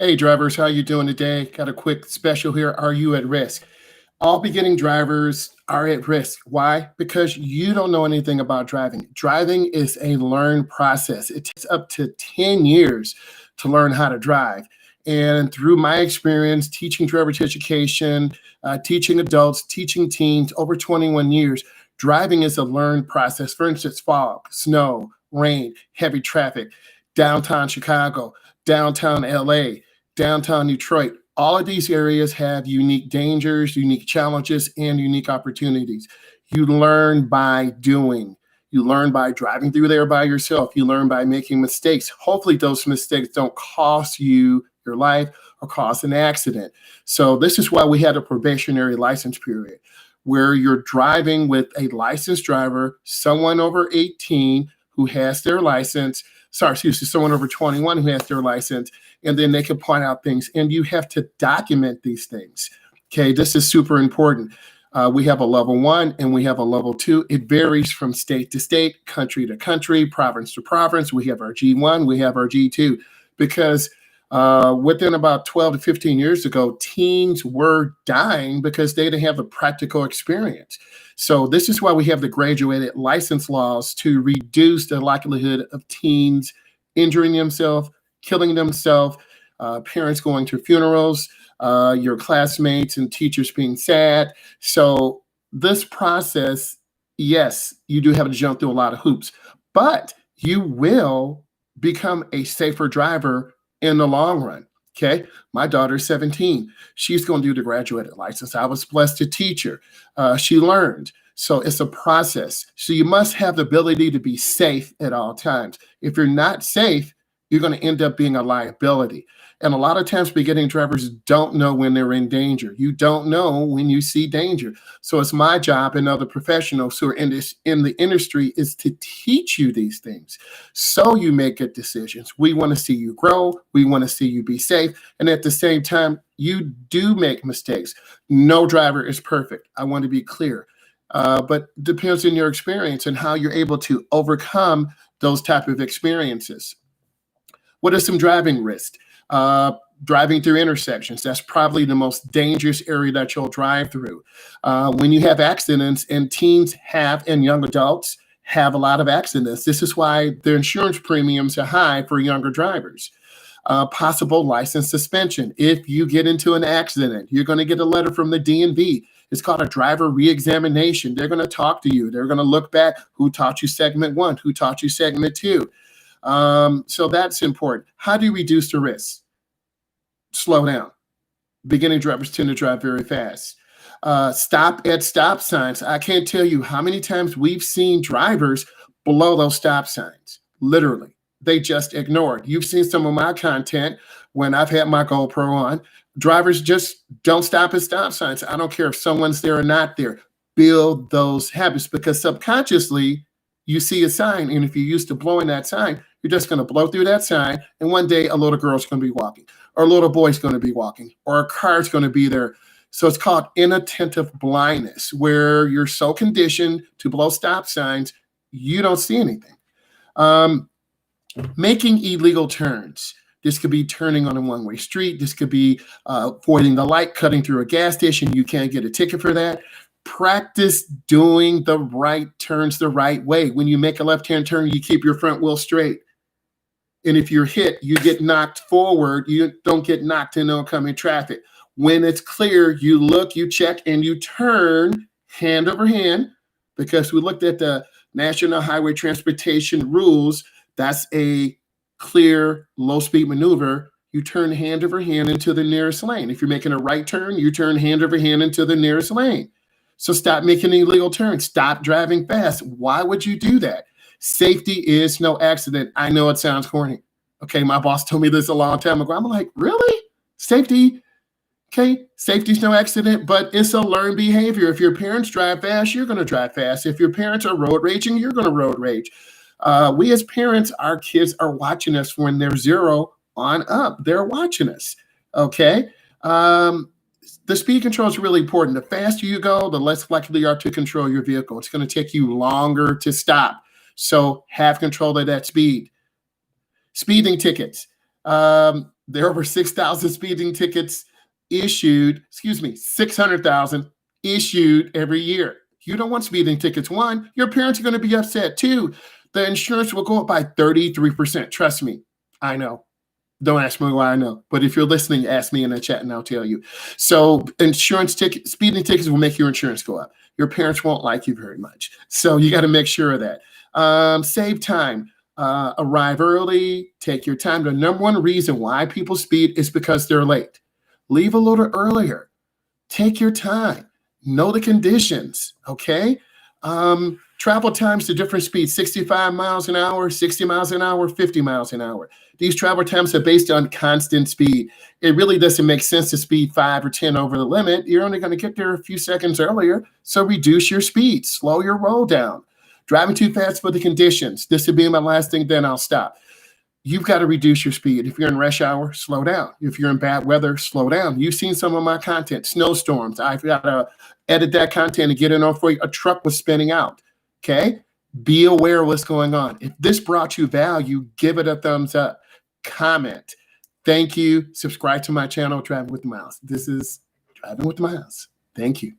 Hey drivers, how you doing today? Got a quick special here. Are you at risk? All beginning drivers are at risk. Why? Because you don't know anything about driving. Driving is a learned process. It takes up to 10 years to learn how to drive. And through my experience teaching driver's education, teaching adults, teaching teens over 21 years, driving is a learned process. For instance, fog, snow, rain, heavy traffic, downtown Chicago, downtown LA, downtown Detroit. All of these areas have unique dangers, unique challenges, and unique opportunities. You learn by doing. You learn by driving through there by yourself. You learn by making mistakes. Hopefully, those mistakes don't cost you your life or cause an accident. So, this is why we had a probationary license period where you're driving with a licensed driver, someone over 18 who has their license, sorry, excuse me, someone over 21 who has their license, and then they can point out things, and you have to document these things. Okay, this is super important. We have a level 1 and we have a level 2. It varies from state to state, country to country, province to province. We have our G1, we have our G2, because within about 12 to 15 years ago, teens were dying because they didn't have the practical experience. So this is why we have the graduated license laws to reduce the likelihood of teens injuring themselves, killing themselves, parents going to funerals, your classmates and teachers being sad. So this process, yes, you do have to jump through a lot of hoops, but you will become a safer driver in the long run. Okay. My daughter's 17. She's going to do the graduated license. I was blessed to teach her. She learned. So it's a process. So you must have the ability to be safe at all times. If you're not safe, you're going to end up being a liability. And a lot of times beginning drivers don't know when they're in danger. You don't know when you see danger. So it's my job and other professionals who are in the industry is to teach you these things so you make good decisions. We want to see you grow. We want to see you be safe. And at the same time, you do make mistakes. No driver is perfect. I want to be clear. But it depends on your experience and how you're able to overcome those type of experiences. What are some driving risks? Driving through intersections. That's probably the most dangerous area that you'll drive through. When you have accidents, and teens have, and young adults have a lot of accidents. This is why their insurance premiums are high for younger drivers. Possible license suspension. If you get into an accident, you're going to get a letter from the DMV. It's called a driver reexamination. They're going to talk to you. They're going to look back. Who taught you segment 1? Who taught you segment 2? So that's important. How do you reduce the risk? Slow down. Beginning drivers tend to drive very fast. Stop at stop signs. I can't tell you how many times we've seen drivers blow those stop signs. Literally, they just ignore it. You've seen some of my content when I've had my GoPro on. Drivers just don't stop at stop signs. I don't care if someone's there or not there. Build those habits, because subconsciously you see a sign, and if you're used to blowing that sign, you're just going to blow through that sign, and one day a little girl's going to be walking, or a little boy's going to be walking, or a car's going to be there. So it's called inattentive blindness, where you're so conditioned to blow stop signs, you don't see anything. Making illegal turns. This could be turning on a one-way street. This could be avoiding the light, cutting through a gas station. You can't get a ticket for that. Practice doing the right turns the right way. When you make a left-hand turn, you keep your front wheel straight. And if you're hit, you get knocked forward. You don't get knocked into oncoming traffic. When it's clear, you look, you check, and you turn hand over hand, because we looked at the National Highway Transportation rules. That's a clear low-speed maneuver. You turn hand over hand into the nearest lane. If you're making a right turn, you turn hand over hand into the nearest lane. So stop making illegal turns. Stop driving fast. Why would you do that? Safety is no accident. I know it sounds corny. Okay, my boss told me this a long time ago. I'm like, really? Safety? Okay, safety's no accident, but it's a learned behavior. If your parents drive fast, you're going to drive fast. If your parents are road raging, you're going to road rage. We as parents, our kids are watching us when they're 0 on up. They're watching us, okay? The speed control is really important. The faster you go, the less likely you are to control your vehicle. It's going to take you longer to stop. So have control of that speed. Speeding tickets. There are over 6,000 speeding tickets issued, 600,000 issued every year. You don't want speeding tickets. One, your parents are going to be upset. Two, the insurance will go up by 33%. Trust me, I know. Don't ask me why I know. But if you're listening, ask me in the chat and I'll tell you. So speeding tickets will make your insurance go up. Your parents won't like you very much. So you got to make sure of that. Save time. Arrive early. Take your time. The number one reason why people speed is because they're late. Leave a little earlier. Take your time. Know the conditions, okay? Travel times to different speeds, 65 miles an hour, 60 miles an hour, 50 miles an hour. These travel times are based on constant speed. It really doesn't make sense to speed 5 or 10 over the limit. You're only going to get there a few seconds earlier, so reduce your speed. Slow your roll down. Driving too fast for the conditions. This will be my last thing, then I'll stop. You've got to reduce your speed. If you're in rush hour, slow down. If you're in bad weather, slow down. You've seen some of my content, snowstorms. I've got to edit that content and get it on for you. A truck was spinning out, okay? Be aware of what's going on. If this brought you value, give it a thumbs up. Comment. Thank you. Subscribe to my channel, Driving with Myles. This is Driving with Myles. Thank you.